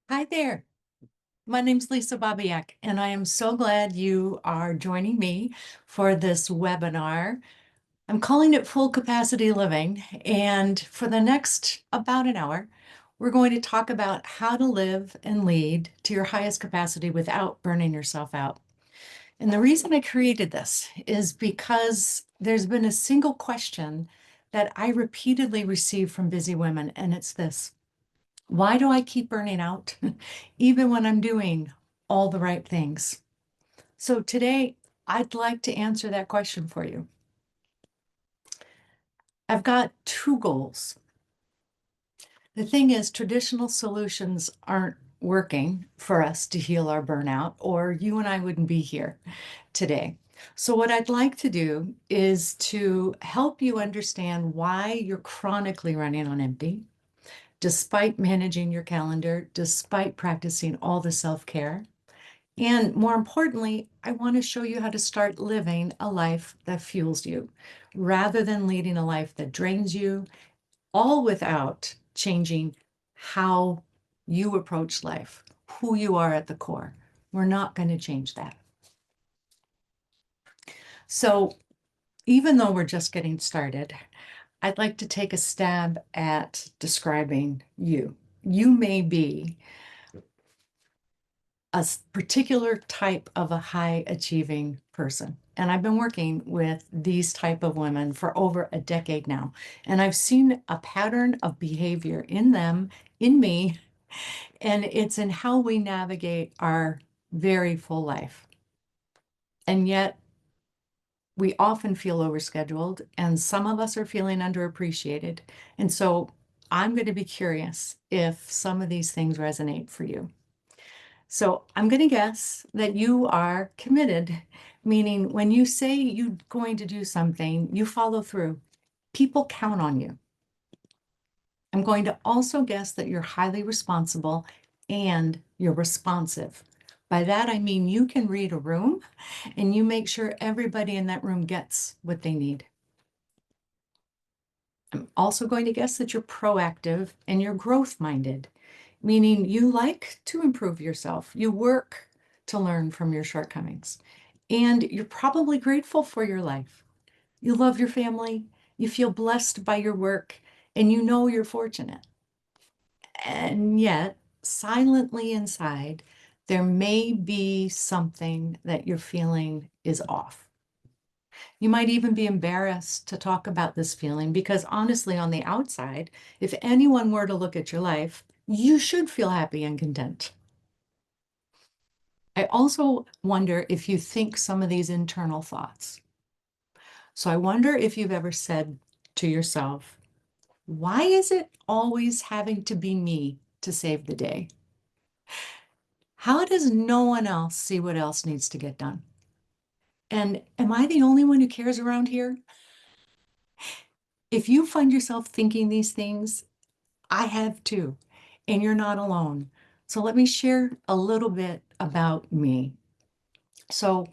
Hi there. My name's Lisa Babiak, and I am so glad you are joining me for this webinar. I'm calling it Full Capacity Living, and for the next about an hour, we're going to talk about how to live and lead to your highest capacity without burning yourself out. And the reason I created this is because there's been a single question that I repeatedly receive from busy women, and it's this: why do I keep burning out even when I'm doing all the right things? So today, I'd like to answer that question for you. I've got two goals. The thing is, traditional solutions aren't working for us to heal our burnout, or you and I wouldn't be here today. So what I'd like to do is to help you understand why you're chronically running on empty, despite managing your calendar, despite practicing all the self-care. And more importantly, I want to show you how to start living a life that fuels you rather than leading a life that drains you, all without changing how you approach life, who you are at the core. We're not going to change that. So even though we're just getting started, I'd like to take a stab at describing you. You may be a particular type of a high achieving person. And I've been working with these type of women for over a decade now. And I've seen a pattern of behavior in them, in me, and it's in how we navigate our very full life. And yet we often feel overscheduled, and some of us are feeling underappreciated. And so I'm going to be curious if some of these things resonate for you. So I'm going to guess that you are committed, meaning when you say you're going to do something, you follow through. People count on you. I'm going to also guess that you're highly responsible and you're responsive. By that, I mean you can read a room and you make sure everybody in that room gets what they need. I'm also going to guess that you're proactive and you're growth minded, meaning you like to improve yourself. You work to learn from your shortcomings. And you're probably grateful for your life. You love your family, you feel blessed by your work, and you know you're fortunate. And yet, silently inside, there may be something that you're feeling is off. You might even be embarrassed to talk about this feeling because honestly, on the outside, if anyone were to look at your life, you should feel happy and content. I also wonder if you think some of these internal thoughts. So I wonder if you've ever said to yourself, why is it always having to be me to save the day? How does no one else see what else needs to get done? And am I the only one who cares around here? If you find yourself thinking these things, I have too, and you're not alone. So let me share a little bit about me. So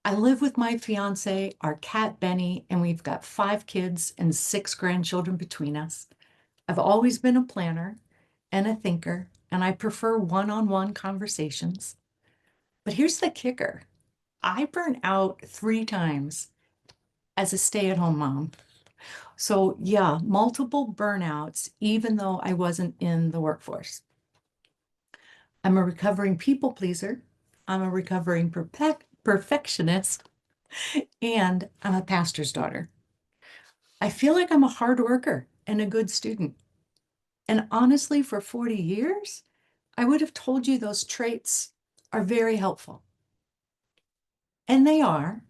I live with my fiance, our cat Benny, and we've got 5 kids and 6 grandchildren between us. I've always been a planner and a thinker, and I prefer one-on-one conversations. But here's the kicker. I burnt out 3 times as a stay-at-home mom. So yeah, multiple burnouts, even though I wasn't in the workforce. I'm a recovering people pleaser. I'm a recovering perfectionist, and I'm a pastor's daughter. I feel like I'm a hard worker and a good student. And honestly, for 40 years, I would have told you those traits are very helpful. And they are.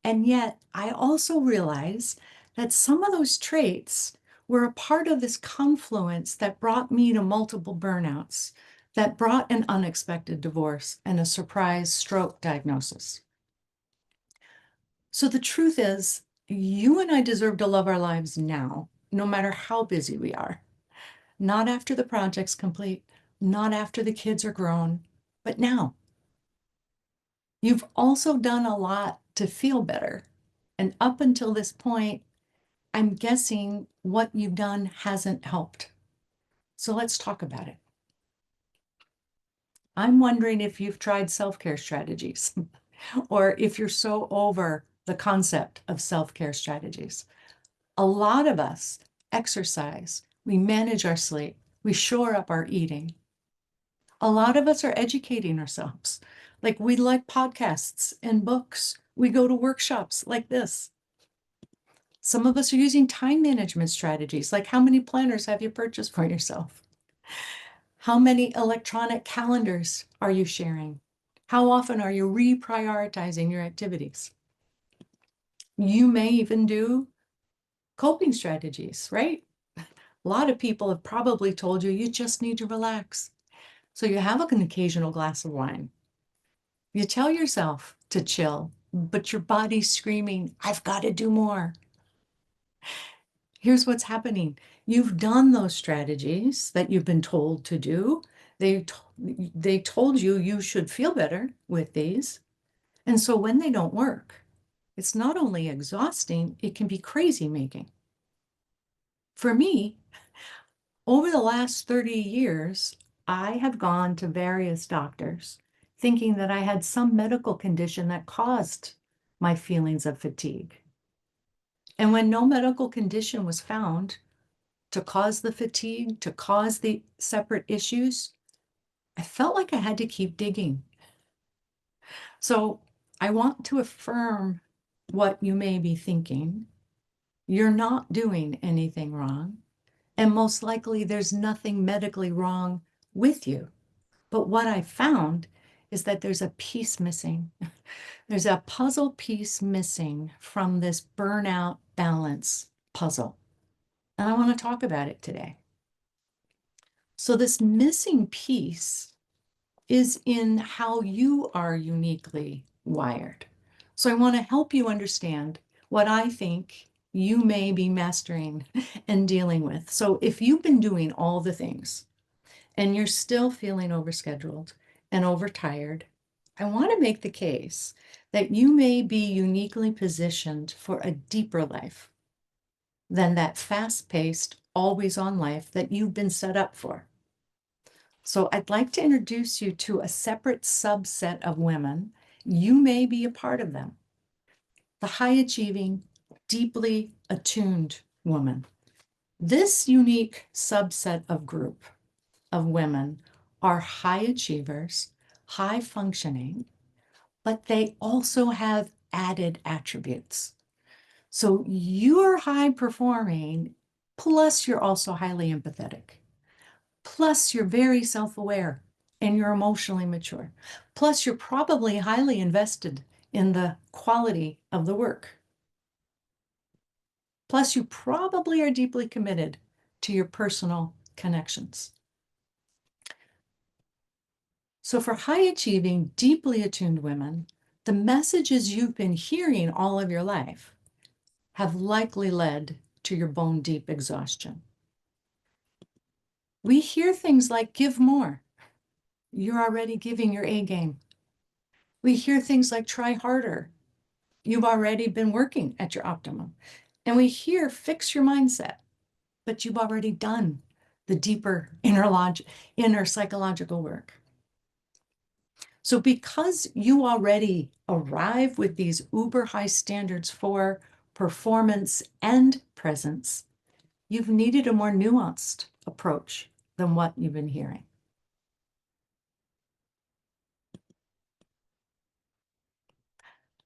And yet, I also realize that some of those traits were a part of this confluence that brought me to multiple burnouts, that brought an unexpected divorce and a surprise stroke diagnosis. So the truth is, you and I deserve to love our lives now, no matter how busy we are. Not after the project's complete, not after the kids are grown, but now. You've also done a lot to feel better. And up until this point, I'm guessing what you've done hasn't helped. So let's talk about it. I'm wondering if you've tried self-care strategies or if you're so over the concept of self-care strategies. A lot of us exercise, we manage our sleep, we shore up our eating. A lot of us are educating ourselves. Like we like podcasts and books. We go to workshops like this. Some of us are using time management strategies, like how many planners have you purchased for yourself? How many electronic calendars are you sharing? How often are you reprioritizing your activities? You may even do coping strategies, right? A lot of people have probably told you you just need to relax. So you have an occasional glass of wine. You tell yourself to chill, but your body's screaming, I've got to do more. Here's what's happening. You've done those strategies that you've been told to do. They told you you should feel better with these. And so when they don't work, it's not only exhausting, it can be crazy making. For me, over the last 30 years, I have gone to various doctors thinking that I had some medical condition that caused my feelings of fatigue. And when no medical condition was found to cause the fatigue, to cause the separate issues, I felt like I had to keep digging. So I want to affirm what you may be thinking. You're not doing anything wrong. And most likely there's nothing medically wrong with you. But what I found is that there's a piece missing. There's a puzzle piece missing from this burnout balance puzzle. And I want to talk about it today. So this missing piece is in how you are uniquely wired. So I want to help you understand what I think you may be mastering and dealing with. So if you've been doing all the things and you're still feeling overscheduled and overtired, I want to make the case that you may be uniquely positioned for a deeper life than that fast-paced, always-on life that you've been set up for. So I'd like to introduce you to a separate subset of women. You may be a part of them. The high-achieving, deeply attuned woman. This unique subset of group of women are high achievers, high functioning, but they also have added attributes. So you're high performing, plus you're also highly empathetic. Plus you're very self-aware and you're emotionally mature. Plus you're probably highly invested in the quality of the work. Plus you probably are deeply committed to your personal connections. So for high achieving, deeply attuned women, the messages you've been hearing all of your life have likely led to your bone deep exhaustion. We hear things like give more. You're already giving your A game. We hear things like try harder. You've already been working at your optimum. And we hear fix your mindset, but you've already done the deeper inner psychological work. So because you already arrive with these uber high standards for performance and presence, you've needed a more nuanced approach than what you've been hearing.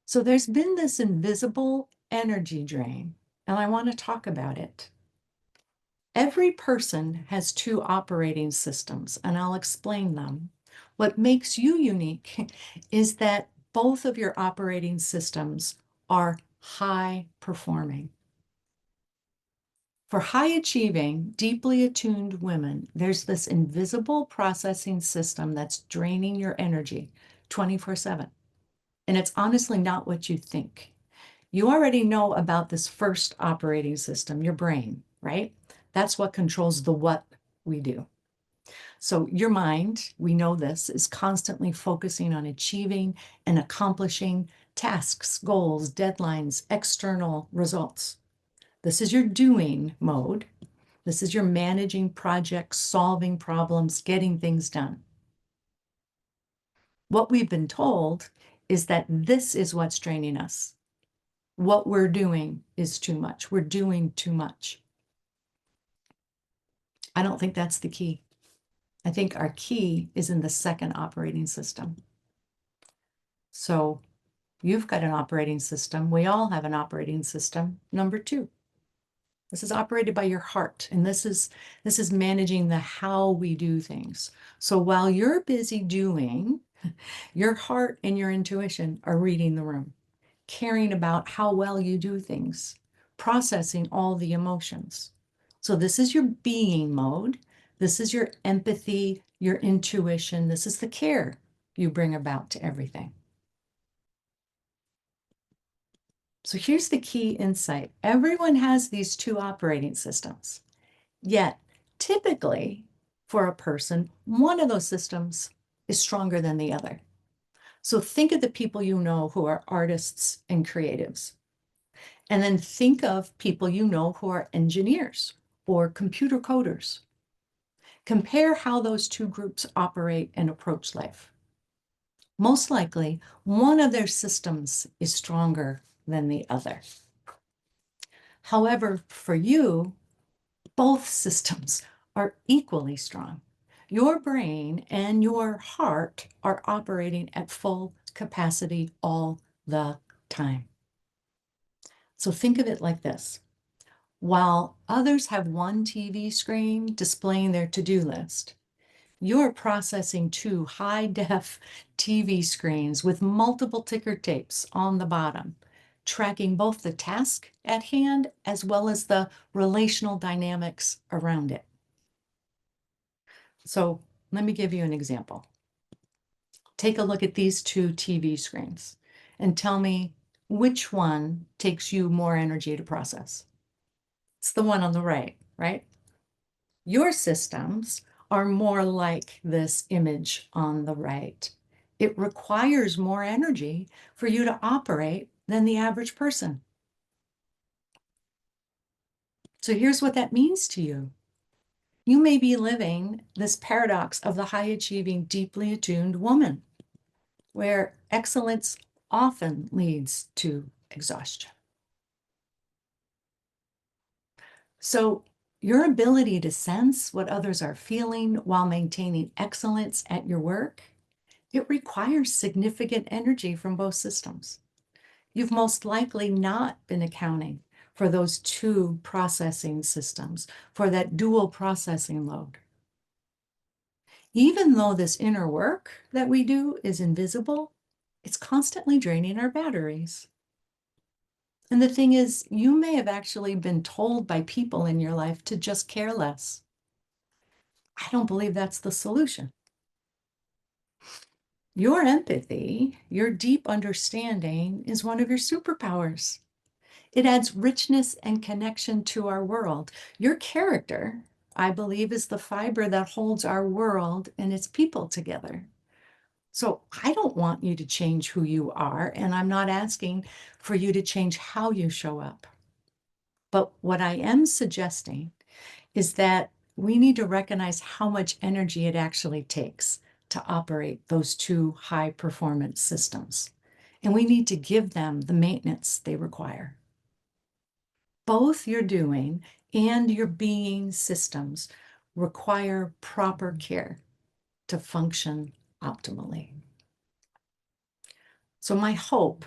So there's been this invisible energy drain, and I want to talk about it. Every person has two operating systems, and I'll explain them. What makes you unique is that both of your operating systems are high performing. For high achieving, deeply attuned women, there's this invisible processing system that's draining your energy 24/7. And it's honestly not what you think. You already know about this first operating system, your brain, right? That's what controls the what we do. So your mind, we know this, is constantly focusing on achieving and accomplishing tasks, goals, deadlines, external results. This is your doing mode. This is your managing projects, solving problems, getting things done. What we've been told is that this is what's draining us. What we're doing is too much. We're doing too much. I don't think that's the key. I think our key is in the second operating system. So you've got an operating system. We all have an operating system. Number 2. This is operated by your heart, and this is managing the how we do things. So while you're busy doing, your heart and your intuition are reading the room, caring about how well you do things, processing all the emotions. So this is your being mode. This is your empathy, your intuition. This is the care you bring about to everything. So here's the key insight. Everyone has these 2 operating systems. Yet, typically, for a person, one of those systems is stronger than the other. So think of the people you know who are artists and creatives. And then think of people you know who are engineers or computer coders. Compare how those 2 groups operate and approach life. Most likely, one of their systems is stronger than the other. However, for you, both systems are equally strong. Your brain and your heart are operating at full capacity all the time. So think of it like this. While others have one TV screen displaying their to-do list, you're processing 2 high-def TV screens with multiple ticker tapes on the bottom, tracking both the task at hand as well as the relational dynamics around it. So let me give you an example. Take a look at these 2 TV screens and tell me which one takes you more energy to process. It's the one on the right, right? Your systems are more like this image on the right. It requires more energy for you to operate than the average person. So here's what that means to you. You may be living this paradox of the high-achieving, deeply attuned woman, where excellence often leads to exhaustion. So your ability to sense what others are feeling while maintaining excellence at your work, it requires significant energy from both systems. You've most likely not been accounting for those 2 processing systems, for that dual processing load. Even though this inner work that we do is invisible, it's constantly draining our batteries. And the thing is, you may have actually been told by people in your life to just care less. I don't believe that's the solution. Your empathy, your deep understanding is one of your superpowers. It adds richness and connection to our world. Your character, I believe, is the fiber that holds our world and its people together. So I don't want you to change who you are, and I'm not asking for you to change how you show up. But what I am suggesting is that we need to recognize how much energy it actually takes to operate those 2 high performance systems. And we need to give them the maintenance they require. Both your doing and your being systems require proper care to function optimally. So my hope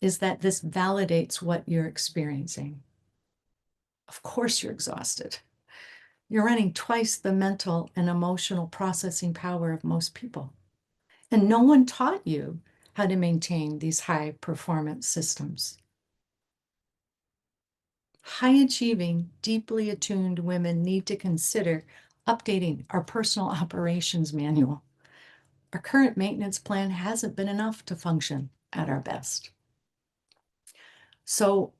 is that this validates what you're experiencing. Of course you're exhausted. You're running twice the mental and emotional processing power of most people. And no one taught you how to maintain these high performance systems. High achieving, deeply attuned women need to consider updating our personal operations manual. Our current maintenance plan hasn't been enough to function at our best. So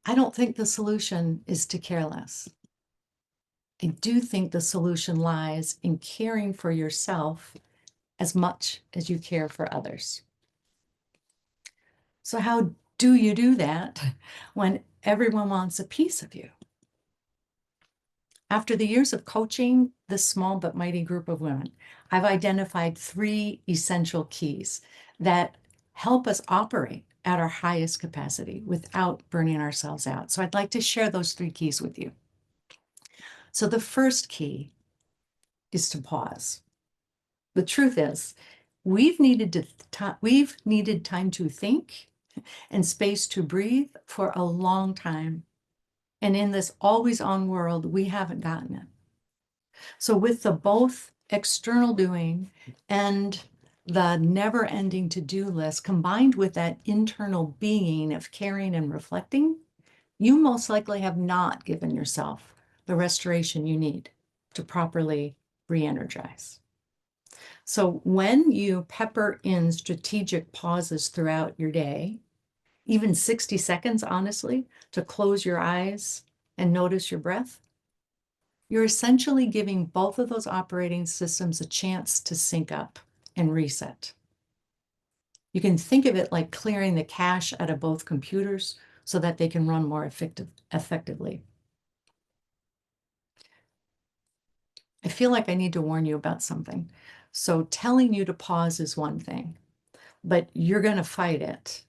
I don't think the solution is to care less. I do think the solution lies in caring for yourself as much as you care for others. So how do you do that when everyone wants a piece of you? After the years of coaching this small but mighty group of women, I've identified 3 essential keys that help us operate at our highest capacity without burning ourselves out. So I'd like to share those 3 keys with you. So the first key is to pause. The truth is, we've needed time to think and space to breathe for a long time. And in this always on world, we haven't gotten it. So with the both external doing and the never ending to-do list combined with that internal being of caring and reflecting, you most likely have not given yourself the restoration you need to properly re-energize. So when you pepper in strategic pauses throughout your day, even 60 seconds, honestly, to close your eyes and notice your breath, you're essentially giving both of those operating systems a chance to sync up and reset. You can think of it like clearing the cache out of both computers so that they can run more effectively. I feel like I need to warn you about something. So telling you to pause is one thing, but you're going to fight it.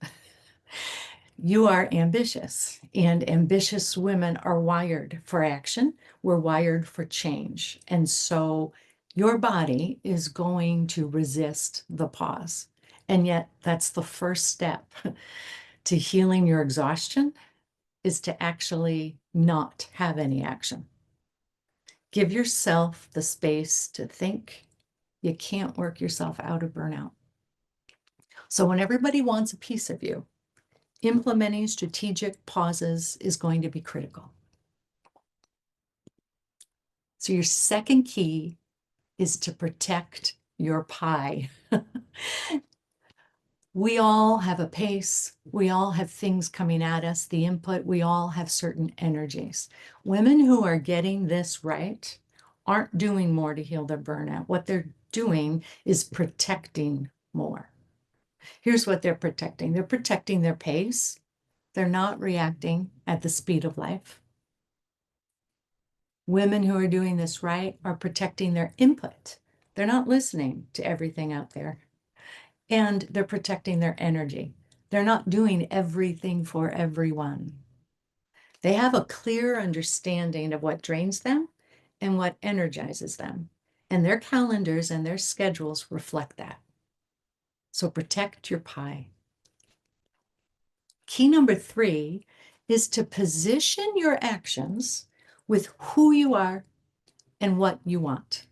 You are ambitious, and ambitious women are wired for action. We're wired for change. And so your body is going to resist the pause. And yet that's the first step to healing your exhaustion, is to actually not have any action. Give yourself the space to think. You can't work yourself out of burnout. So when everybody wants a piece of you, implementing strategic pauses is going to be critical. So your second key is to protect your pie. We all have a pace. We all have things coming at us, the input. We all have certain energies. Women who are getting this right aren't doing more to heal their burnout. What they're doing is protecting more. Here's what they're protecting. They're protecting their pace. They're not reacting at the speed of life. Women who are doing this right are protecting their input. They're not listening to everything out there. And they're protecting their energy. They're not doing everything for everyone. They have a clear understanding of what drains them and what energizes them. And their calendars and their schedules reflect that. So protect your pie. Key number 3 is to position your actions with who you are and what you want.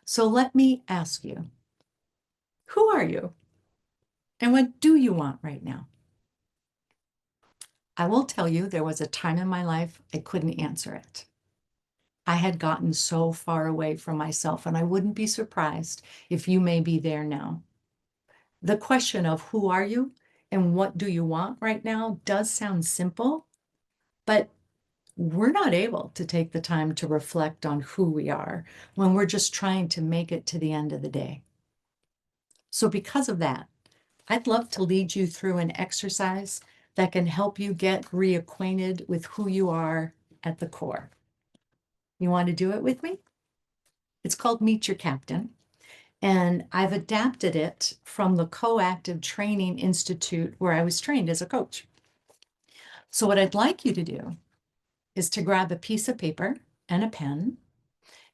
So let me ask you, who are you? And what do you want right now? I will tell you, there was a time in my life I couldn't answer it. I had gotten so far away from myself, and I wouldn't be surprised if you may be there now. The question of who are you and what do you want right now does sound simple, but we're not able to take the time to reflect on who we are when we're just trying to make it to the end of the day. So because of that, I'd love to lead you through an exercise that can help you get reacquainted with who you are at the core. You want to do it with me? It's called Meet Your Captain, and I've adapted it from the Coactive Training Institute where I was trained as a coach. So what I'd like you to do is to grab a piece of paper and a pen,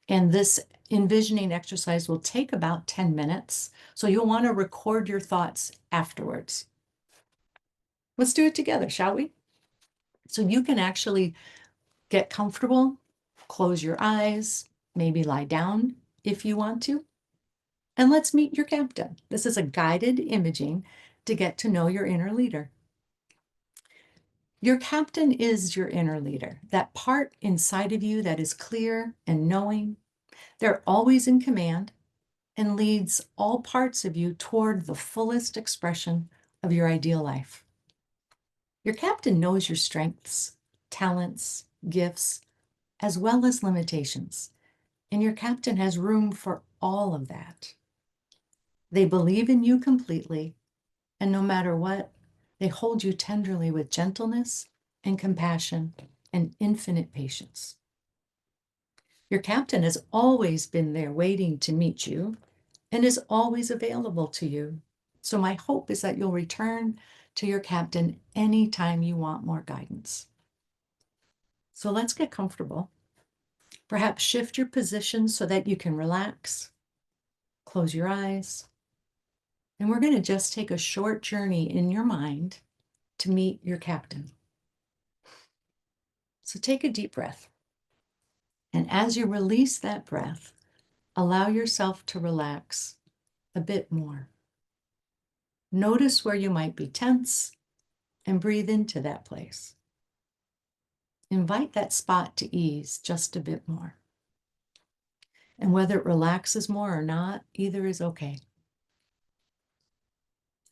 and this envisioning exercise will take about 10 minutes. So you'll want to record your thoughts afterwards. Let's do it together, shall we? So you can actually get comfortable, close your eyes, maybe lie down if you want to, and let's meet your captain. This is a guided imaging to get to know your inner leader. Your captain is your inner leader, that part inside of you that is clear and knowing. They're always in command and leads all parts of you toward the fullest expression of your ideal life. Your captain knows your strengths, talents, gifts, as well as limitations, and your captain has room for all of that. They believe in you completely, and no matter what, they hold you tenderly with gentleness and compassion and infinite patience. Your captain has always been there waiting to meet you and is always available to you. So my hope is that you'll return to your captain anytime you want more guidance. So let's get comfortable. Perhaps shift your position so that you can relax. Close your eyes. And we're going to just take a short journey in your mind to meet your captain. So take a deep breath. And as you release that breath, allow yourself to relax a bit more. Notice where you might be tense and breathe into that place. Invite that spot to ease just a bit more. And whether it relaxes more or not, either is okay.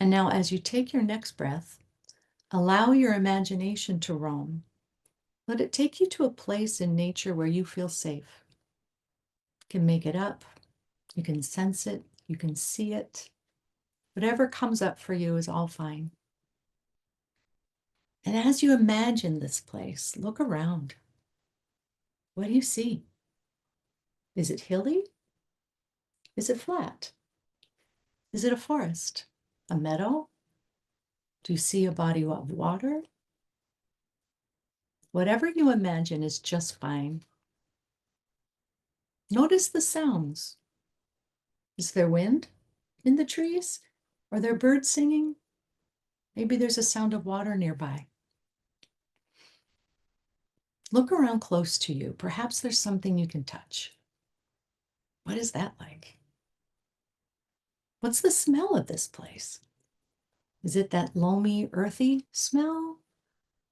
And now, as you take your next breath, allow your imagination to roam. Let it take you to a place in nature where you feel safe. You can make it up, you can sense it, you can see it. Whatever comes up for you is all fine. And as you imagine this place, look around. What do you see? Is it hilly? Is it flat? Is it a forest? A meadow? Do you see a body of water? Whatever you imagine is just fine. Notice the sounds. Is there wind in the trees? Are there birds singing? Maybe there's a sound of water nearby. Look around close to you. Perhaps there's something you can touch. What is that like? What's the smell of this place? Is it that loamy, earthy smell?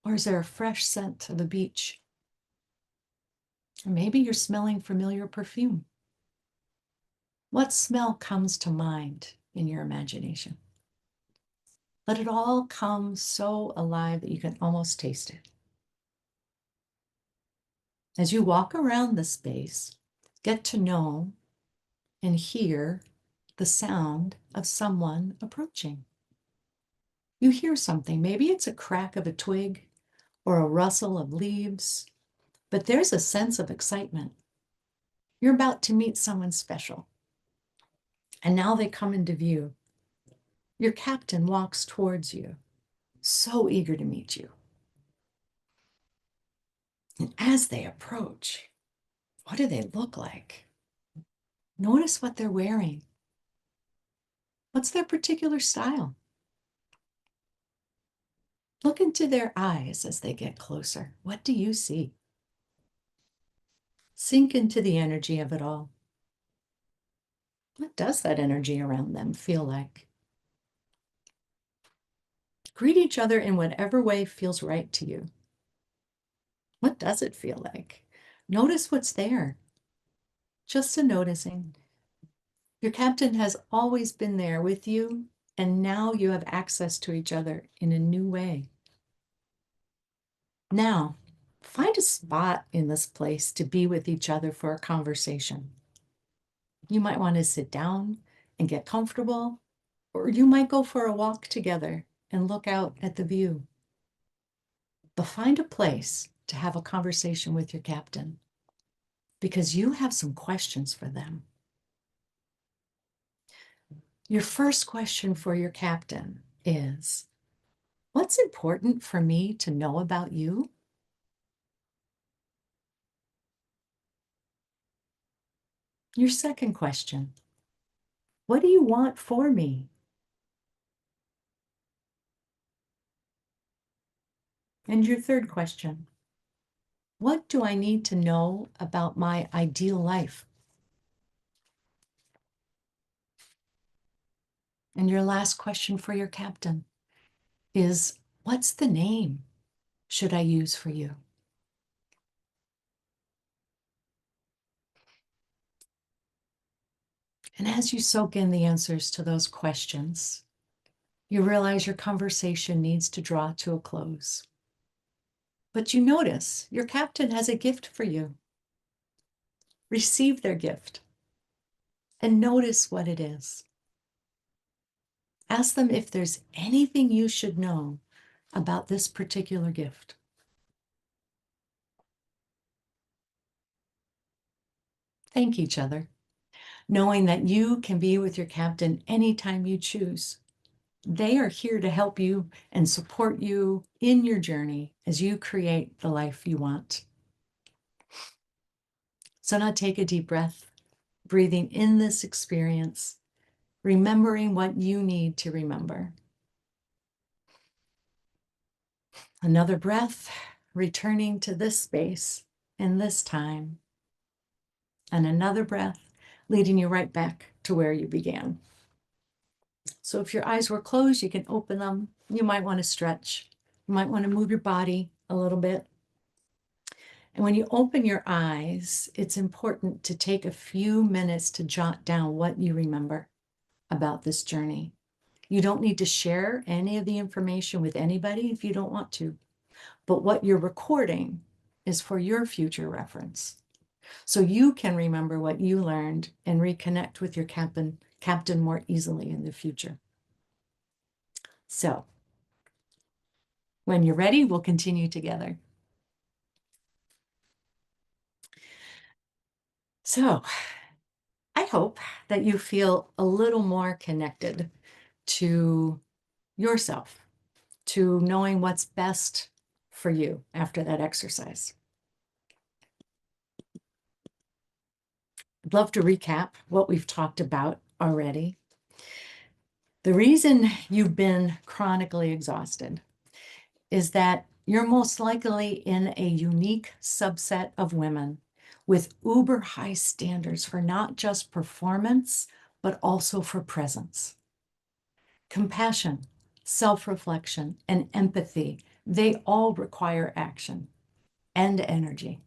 Or is there a fresh scent of the beach? Or maybe you're smelling familiar perfume. What smell comes to mind in your imagination? Let it all come so alive that you can almost taste it. As you walk around the space, get to know and hear the sound of someone approaching. You hear something. Maybe it's a crack of a twig or a rustle of leaves, but there's a sense of excitement. You're about to meet someone special. And now they come into view. Your captain walks towards you, so eager to meet you. And as they approach, what do they look like? Notice what they're wearing. What's their particular style? Look into their eyes as they get closer. What do you see? Sink into the energy of it all. What does that energy around them feel like? Greet each other in whatever way feels right to you. What does it feel like? Notice what's there. Just a noticing. Your captain has always been there with you, and now you have access to each other in a new way. Now, find a spot in this place to be with each other for a conversation. You might want to sit down and get comfortable, or you might go for a walk together and look out at the view. But find a place to have a conversation with your captain because you have some questions for them. Your first question for your captain is, what's important for me to know about you? Your second question, what do you want for me? And your third question, what do I need to know about my ideal life? And your last question for your captain is, what's the name should I use for you? And as you soak in the answers to those questions, you realize your conversation needs to draw to a close. But you notice your captain has a gift for you. Receive their gift and notice what it is. Ask them if there's anything you should know about this particular gift. Thank each other, knowing that you can be with your captain anytime you choose. They are here to help you and support you in your journey as you create the life you want. So now take a deep breath, breathing in this experience, remembering what you need to remember. Another breath, returning to this space and this time. And another breath, leading you right back to where you began. So if your eyes were closed, you can open them. You might want to stretch. You might want to move your body a little bit. And when you open your eyes, it's important to take a few minutes to jot down what you remember about this journey. You don't need to share any of the information with anybody if you don't want to. But what you're recording is for your future reference. So you can remember what you learned and reconnect with your captain more easily in the future. So when you're ready, we'll continue together. So I hope that you feel a little more connected to yourself, to knowing what's best for you after that exercise. I'd love to recap what we've talked about already. The reason you've been chronically exhausted is that you're most likely in a unique subset of women with uber high standards for not just performance, but also for presence. Compassion, self-reflection, and empathy, they all require action and energy.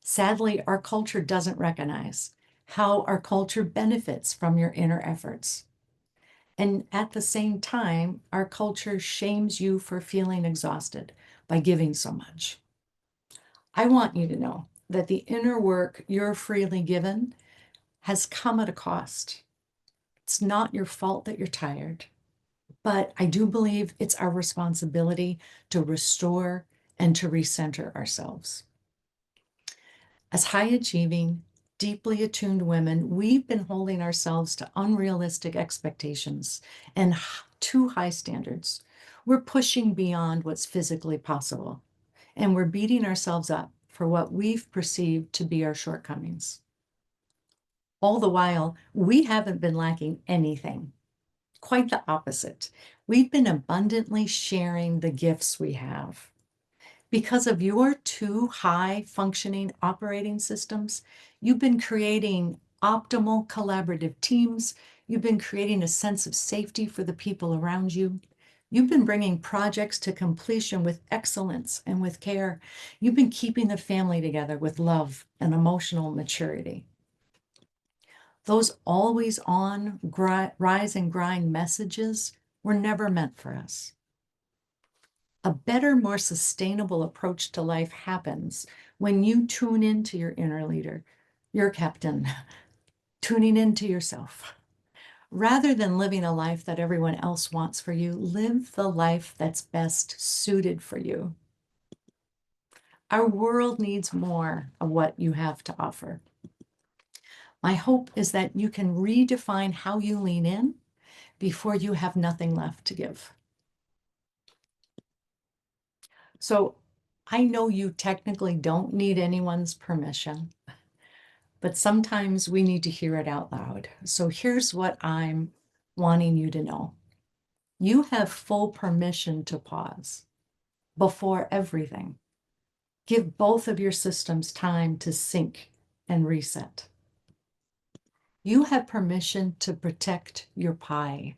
Sadly, our culture doesn't recognize how our culture benefits from your inner efforts. And at the same time, our culture shames you for feeling exhausted by giving so much. I want you to know that the inner work you're freely given has come at a cost. It's not your fault that you're tired, but I do believe it's our responsibility to restore and to recenter ourselves. As high achieving, deeply attuned women, we've been holding ourselves to unrealistic expectations and too high standards. We're pushing beyond what's physically possible, and we're beating ourselves up for what we've perceived to be our shortcomings. All the while, we haven't been lacking anything. Quite the opposite. We've been abundantly sharing the gifts we have. Because of your two high functioning operating systems, you've been creating optimal collaborative teams. You've been creating a sense of safety for the people around you. You've been bringing projects to completion with excellence and with care. You've been keeping the family together with love and emotional maturity. Those always on rise and grind messages were never meant for us. A better, more sustainable approach to life happens when you tune into your inner leader, your captain, tuning into yourself. Rather than living a life that everyone else wants for you, live the life that's best suited for you. Our world needs more of what you have to offer. My hope is that you can redefine how you lean in before you have nothing left to give. So I know you technically don't need anyone's permission, but sometimes we need to hear it out loud. So here's what I'm wanting you to know. You have full permission to pause before everything. Give both of your systems time to sync and reset. You have permission to protect your pie.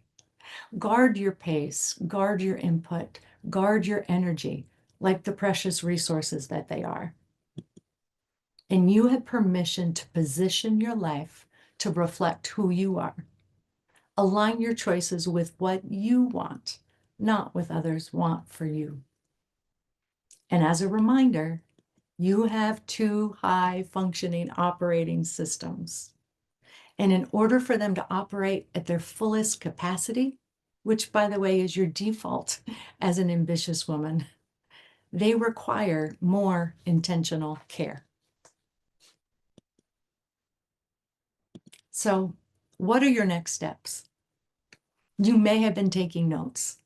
Guard your pace, guard your input, guard your energy, like the precious resources that they are. And you have permission to position your life to reflect who you are. Align your choices with what you want, not what others want for you. And as a reminder, you have two high functioning operating systems. And in order for them to operate at their fullest capacity, which by the way is your default as an ambitious woman, they require more intentional care. So, what are your next steps? You may have been taking notes.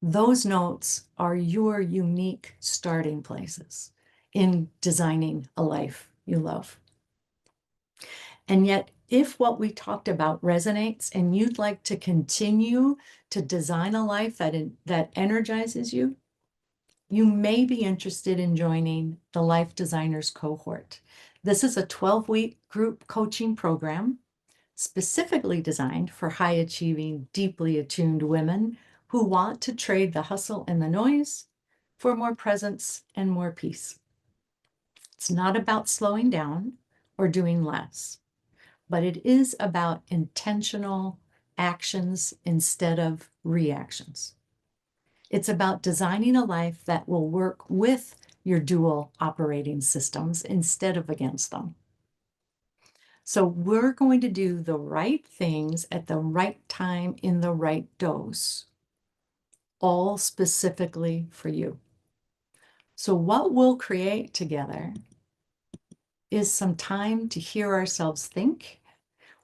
Those notes are your unique starting places in designing a life you love. And yet, if what we talked about resonates and you'd like to continue to design a life that energizes you, you may be interested in joining the Life Designers cohort. This is a 12-week group coaching program specifically designed for high-achieving, deeply attuned women who want to trade the hustle and the noise for more presence and more peace. It's not about slowing down or doing less, but it is about intentional actions instead of reactions. It's about designing a life that will work with your dual operating systems instead of against them. So we're going to do the right things at the right time in the right dose, all specifically for you. So what we'll create together is some time to hear ourselves think.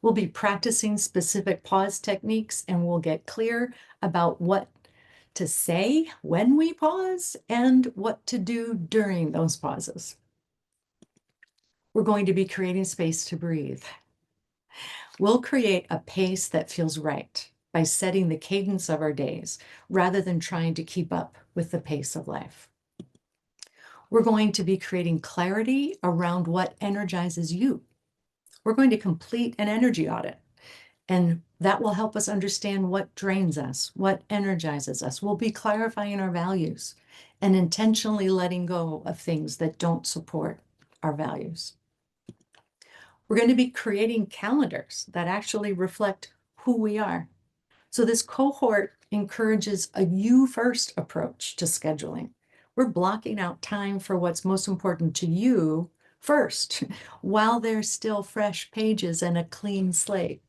We'll be practicing specific pause techniques, and we'll get clear about what to say when we pause and what to do during those pauses. We're going to be creating space to breathe. We'll create a pace that feels right by setting the cadence of our days rather than trying to keep up with the pace of life. We're going to be creating clarity around what energizes you. We're going to complete an energy audit, and that will help us understand what drains us, what energizes us. We'll be clarifying our values and intentionally letting go of things that don't support our values. We're going to be creating calendars that actually reflect who we are. So this cohort encourages a you first approach to scheduling. We're blocking out time for what's most important to you first, while there's still fresh pages and a clean slate.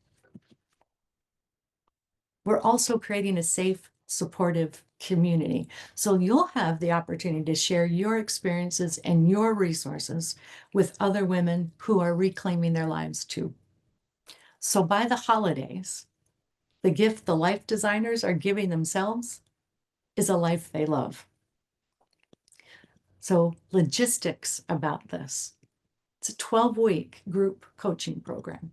We're also creating a safe, supportive community. So you'll have the opportunity to share your experiences and your resources with other women who are reclaiming their lives too. So by the holidays, the gift the life designers are giving themselves is a life they love. So logistics about this. It's a 12-week group coaching program.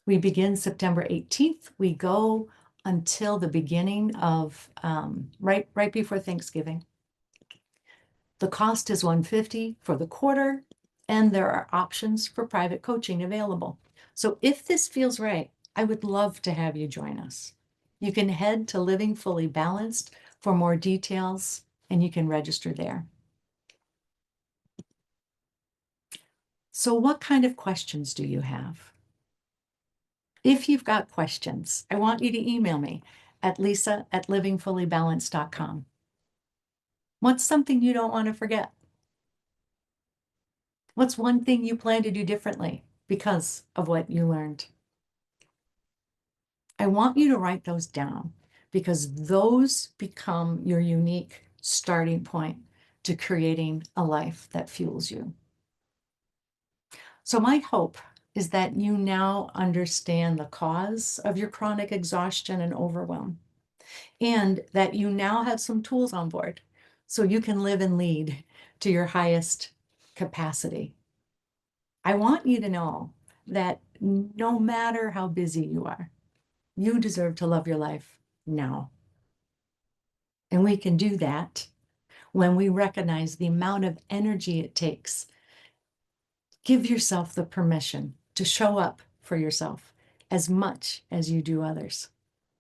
We begin September 18th. We go until the beginning of right before Thanksgiving. The cost is $150 for the quarter, and there are options for private coaching available. So if this feels right, I would love to have you join us. You can head to Living Fully Balanced for more details, and you can register there. So what kind of questions do you have? If you've got questions, I want you to email me at lisa@livingfullybalanced.com. What's something you don't want to forget? What's one thing you plan to do differently because of what you learned? I want you to write those down because those become your unique starting point to creating a life that fuels you. So my hope is that you now understand the cause of your chronic exhaustion and overwhelm, and that you now have some tools on board so you can live and lead to your highest capacity. I want you to know that no matter how busy you are, you deserve to love your life now. And we can do that when we recognize the amount of energy it takes. Give yourself the permission to show up for yourself as much as you do others.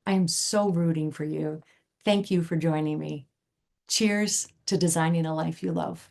I am so rooting for you. Thank you for joining me. Cheers to designing a life you love.